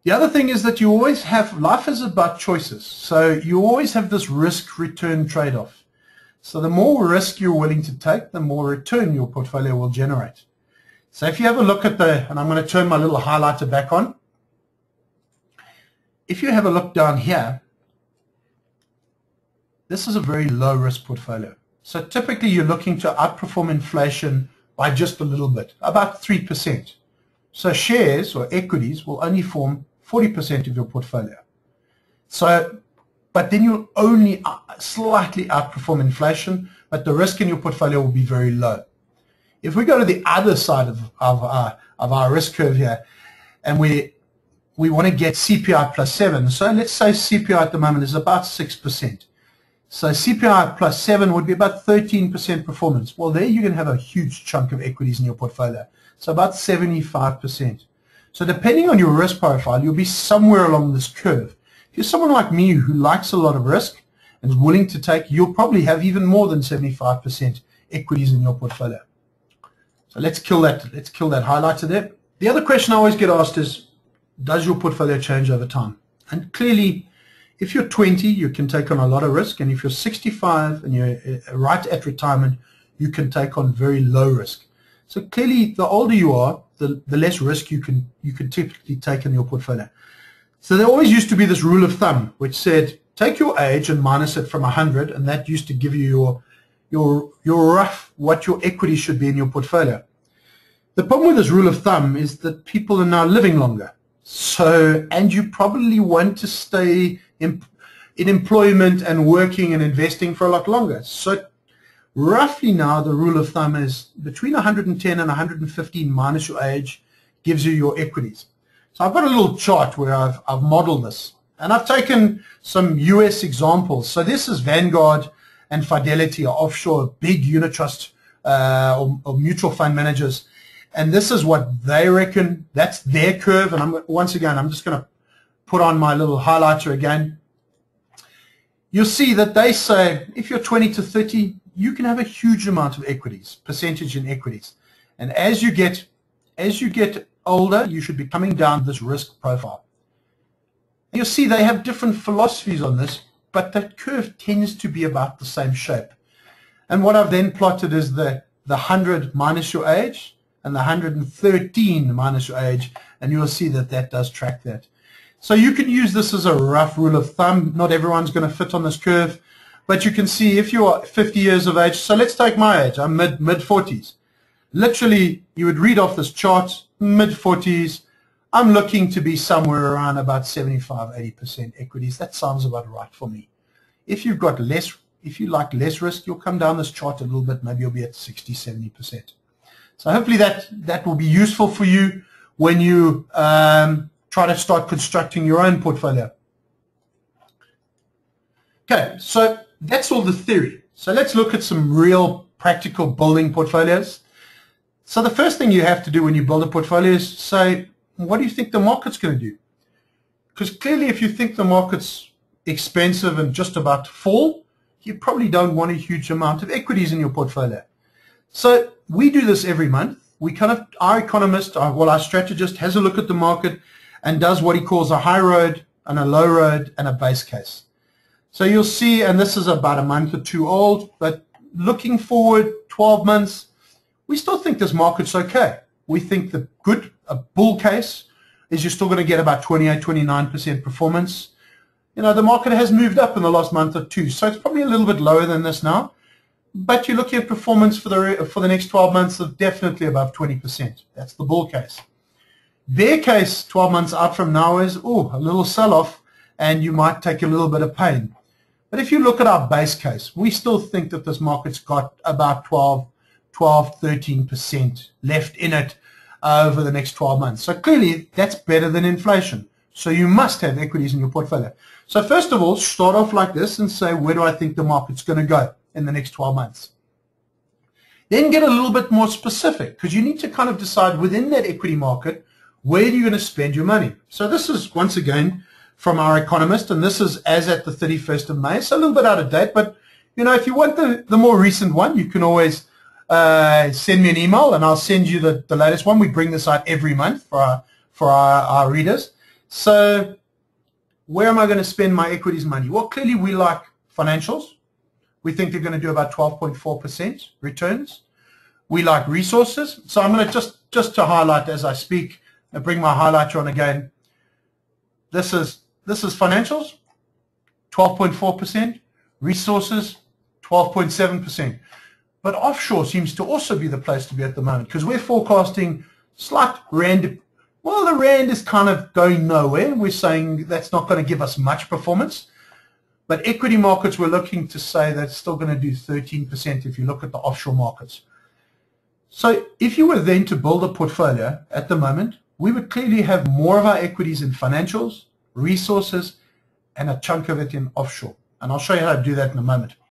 The other thing is that you always have, life is about choices. So you always have this risk-return trade-off. So the more risk you're willing to take, the more return your portfolio will generate. So if you have a look at and I'm going to turn my little highlighter back on. If you have a look down here, this is a very low risk portfolio. So typically you're looking to outperform inflation by just a little bit, about 3%. So shares or equities will only form 40% of your portfolio. So, but then you'll only slightly outperform inflation, but the risk in your portfolio will be very low. If we go to the other side of our risk curve here, and we want to get CPI plus 7, so let's say CPI at the moment is about 6%. So CPI plus 7 would be about 13% performance. Well, there you can have a huge chunk of equities in your portfolio. So about 75%. So depending on your risk profile, you'll be somewhere along this curve. If you're someone like me who likes a lot of risk and is willing to take, you'll probably have even more than 75% equities in your portfolio. So let's kill that highlighter there. The other question I always get asked is, does your portfolio change over time? And clearly, if you're 20, you can take on a lot of risk, and if you're 65 and you're right at retirement, you can take on very low risk. So clearly, the older you are, the less risk you can typically take in your portfolio. So there always used to be this rule of thumb, which said, take your age and minus it from 100, and that used to give you your rough, what your equity should be in your portfolio. The problem with this rule of thumb is that people are now living longer. So, and you probably want to stay in employment and working and investing for a lot longer. So roughly now the rule of thumb is between 110 and 115 minus your age gives you your equities. So I've got a little chart where I've modeled this, and I've taken some US examples. So this is Vanguard and Fidelity, are offshore big unit trust or mutual fund managers. And this is what they reckon. That's their curve. And once again, I'm just going to put on my little highlighter again. You'll see that they say if you're 20 to 30, you can have a huge amount of equities, percentage in equities. And as you get older, you should be coming down this risk profile. You'll see they have different philosophies on this, but that curve tends to be about the same shape. And what I've then plotted is the 100 minus your age and the 113 minus your age, and you'll see that that does track that. So you can use this as a rough rule of thumb. Not everyone's going to fit on this curve, but you can see if you are 50 years of age, so let's take my age, I'm mid-40s. Literally, you would read off this chart, mid-40s, I'm looking to be somewhere around about 75–80% equities. That sounds about right for me. If you've got less, if you like less risk, you'll come down this chart a little bit, maybe you'll be at 60–70%. So hopefully that will be useful for you when you try to start constructing your own portfolio. Okay, so that's all the theory. So let's look at some real practical building portfolios. So the first thing you have to do when you build a portfolio is say, what do you think the market's going to do? Because clearly if you think the market's expensive and just about to fall, you probably don't want a huge amount of equities in your portfolio. So we do this every month. We our economist, our strategist has a look at the market and does what he calls a high road and a low road and a base case. So you'll see, and this is about a month or two old, but looking forward 12 months, we still think this market's okay. We think the a bull case is you're still going to get about 28–29% performance. You know, the market has moved up in the last month or two, so it's probably a little bit lower than this now. But you're looking at performance for the next 12 months of definitely above 20%. That's the bull case. Bear case 12 months out from now is, a little sell-off, and you might take a little bit of pain. But if you look at our base case, we still think that this market's got about 13% left in it over the next 12 months. So clearly, that's better than inflation. So you must have equities in your portfolio. So first of all, start off like this and say, where do I think the market's going to go in the next 12 months? Then get a little bit more specific, because you need to kind of decide within that equity market, where are you going to spend your money? So this is, once again, from our economist, and this is as at the 31st of May, so a little bit out of date, but you know, if you want the more recent one, you can always send me an email and I'll send you the latest one. We bring this out every month for our readers. So where am I going to spend my equities money? Well, clearly we like financials. We think they're going to do about 12.4% returns. We like resources. So I'm going to just to highlight as I speak, and bring my highlighter on again. This is financials, 12.4%. Resources, 12.7%. But offshore seems to also be the place to be at the moment, because we're forecasting slight rand. Well, the rand is kind of going nowhere. We're saying that's not going to give us much performance. But equity markets, we're looking to say that's still going to do 13% if you look at the offshore markets. So if you were then to build a portfolio at the moment, we would clearly have more of our equities in financials, resources, and a chunk of it in offshore. And I'll show you how to do that in a moment.